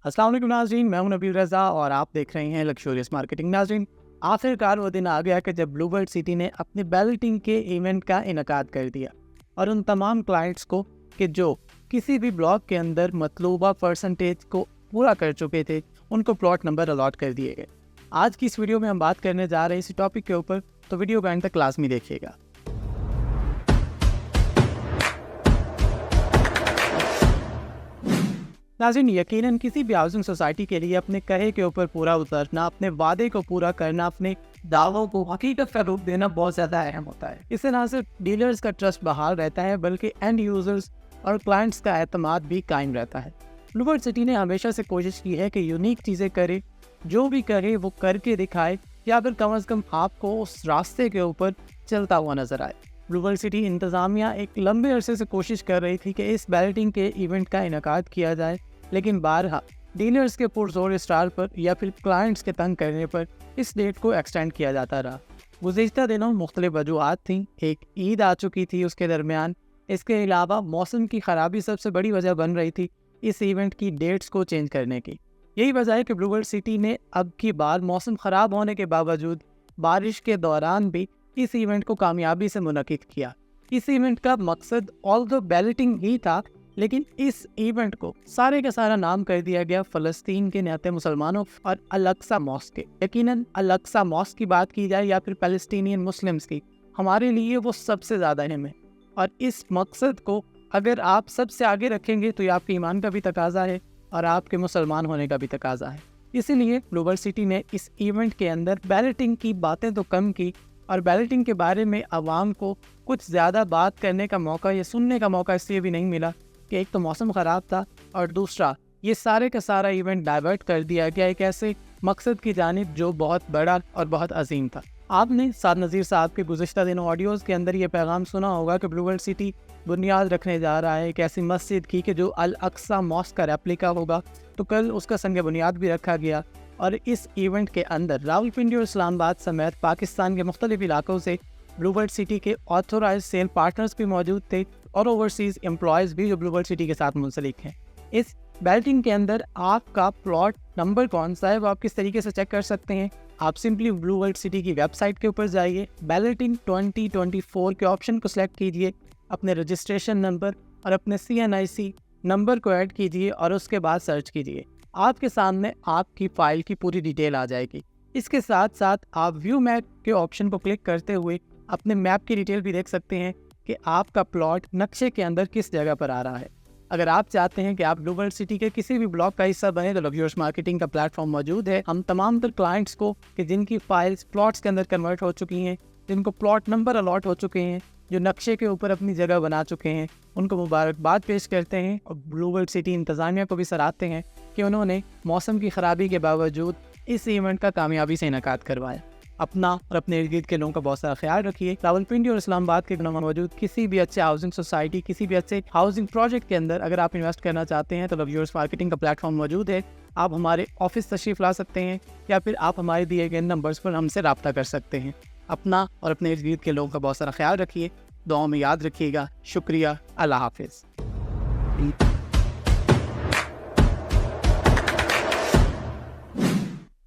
अस्सलाम वालेकुम नाज़रीन, मैं हूं नबील रज़ा और आप देख रहे हैं लक्शरियस मार्केटिंग। नाज़रीन, आखिरकार वो दिन आ गया कि जब ब्लूबर्ड सिटी ने अपने बैलेटिंग के इवेंट का इनेकाद कर दिया और उन तमाम क्लाइंट्स को कि जो किसी भी ब्लॉक के अंदर मतलूबा परसेंटेज को पूरा कर चुके थे, उनको प्लॉट नंबर अलॉट कर दिए गए। आज की इस वीडियो में हम बात करने जा रहे हैं इसी टॉपिक के ऊपर, तो वीडियो को एंड तक लाज़मी देखिएगा। नाज़रीन, यकीनन किसी भी हाउसिंग सोसाइटी के लिए अपने कहे के ऊपर पूरा उतरना, अपने वादे को पूरा करना, अपने दावों को हकीकत का रूप देना बहुत ज़्यादा अहम होता है। इससे ना सिर्फ डीलर्स का ट्रस्ट बहाल रहता है बल्कि एंड यूजर्स और क्लाइंट्स का एतमाद भी कायम रहता है। ब्लूबर्ड सिटी ने हमेशा से कोशिश की है कि यूनिक चीज़ें करे, जो भी करे वो करके दिखाए या फिर कम अज़ कम आपको उस रास्ते के ऊपर चलता हुआ नजर आए। ब्लूबर्ड सिटी इंतज़ामिया एक लंबे अरसे से कोशिश कर रही थी कि इस बैलेटिंग के इवेंट का इनेकाद किया जाए, लेकिन बारहा डीलर्स के पुरजोर स्टार पर या फिर क्लाइंट्स के तंग करने पर इस डेट को एक्सटेंड किया जाता रहा। गुज़िश्ता दिनों मुख्तलिफ वजूहात थी, एक ईद आ चुकी थी उसके दरमियान, इसके अलावा मौसम की ख़राबी सबसे बड़ी वजह बन रही थी इस इवेंट की डेट्स को चेंज करने की। यही वजह है कि ब्लूबर्ड सिटी ने अब की बार मौसम ख़राब होने के बावजूद बारिश के दौरान भी इस इवेंट को कामयाबी से मुनक़िद किया। इस इवेंट का मकसद ऑल्दो बैलेटिंग ही था, लेकिन इस इवेंट को सारे का सारा नाम कर दिया गया फ़लस्तीन के निहत्ते मुसलमानों और अल-अक्सा मॉस्क के। यकीनन अल-अक्सा मॉस्क की बात की जाए या फिर पैलेस्टीनियन मुस्लिम्स की, हमारे लिए वो सबसे ज़्यादा अहम है और इस मकसद को अगर आप सबसे आगे रखेंगे तो ये आपके ईमान का भी तकाजा है और आपके मुसलमान होने का भी तकाजा है। इसीलिए ब्लूबर्ड सिटी ने इस इवेंट के अंदर बैलेटिंग की बातें तो कम की और बैलेटिंग के बारे में आवाम को कुछ ज़्यादा बात करने का मौका या सुनने का मौका इसलिए भी नहीं मिला कि एक तो मौसम ख़राब था और दूसरा ये सारे का सारा इवेंट डाइवर्ट कर दिया गया एक ऐसे मकसद की जानिब जो बहुत बड़ा और बहुत अजीम था। आपने साद नज़ीर साहब के गुज़िश्ता दिनों ऑडियोज़ के अंदर ये पैगाम सुना होगा कि ब्लूबर्ड सिटी बुनियाद रखने जा रहा है एक ऐसी मस्जिद की कि जो अल-अक्सा मॉस्क का रेप्लिका होगा। तो कल उसका संग बुनियाद भी रखा गया और इस इवेंट के अंदर रावलपिंडी और इस्लामाबाद समेत पाकिस्तान के मुख्तलिफ इलाकों से ब्लूबर्ड सिटी के ऑथोराइज सेल पार्टनर्स भी मौजूद थे और ओवरसीज़ एम्प्लॉयज़ भी जो ब्लूबर्ड सिटी के साथ मुंसलिक हैं। इस बैलेटिंग के अंदर आपका प्लॉट नंबर कौन सा है वो आप किस तरीके से चेक कर सकते हैं। आप सिंपली ब्लूबर्ड सिटी की वेबसाइट के ऊपर जाइए, बैलेटिंग 2024 के ऑप्शन को सिलेक्ट कीजिए, अपने रजिस्ट्रेशन नंबर और अपने CNIC नंबर को ऐड कीजिए और उसके बाद सर्च कीजिए। आपके सामने आपकी फ़ाइल की पूरी डिटेल आ जाएगी। इसके साथ साथ आप व्यू मैप के ऑप्शन को क्लिक करते हुए अपने मैप की डिटेल भी देख सकते हैं कि आपका प्लॉट नक्शे के अंदर किस जगह पर आ रहा है। अगर आप चाहते हैं कि आप ब्लूबर्ड सिटी के किसी भी ब्लॉक का हिस्सा बने तो लक्शरियस मार्केटिंग का प्लेटफॉर्म मौजूद है। हम तमाम तर क्लाइंट्स को कि जिनकी फाइल्स प्लॉट्स के अंदर कन्वर्ट हो चुकी हैं, जिनको प्लॉट नंबर अलॉट हो चुके हैं, जो नक्शे के ऊपर अपनी जगह बना चुके हैं, उनको मुबारकबाद पेश करते हैं और ब्लूबर्ड सिटी इंतज़ामिया को भी सराहते हैं कि उन्होंने मौसम की ख़राबी के बावजूद इस इवेंट का कामयाबी से इनेकाद करवाया। अपना और अपने इर्द गिर्द के लोगों का बहुत सारा ख्याल रखिए। रावलपिंडी और इस्लामाबाद के गाँव में मौजूद किसी भी अच्छे हाउसिंग सोसाइटी, किसी भी अच्छे हाउसिंग प्रोजेक्ट के अंदर अगर आप इन्वेस्ट करना चाहते हैं तो लक्शरियस मार्केटिंग का प्लेटफॉर्म मौजूद है। आप हमारे ऑफिस तशरीफ़ ला सकते हैं या फिर आप हमारे दिए गए नंबर्स पर हमसे रब्ता कर सकते हैं। अपना और अपने इर्द गिर्द के लोगों का बहुत सारा ख्याल रखिए, दुआओं में याद रखिएगा। शुक्रिया, अल्लाह हाफिज़।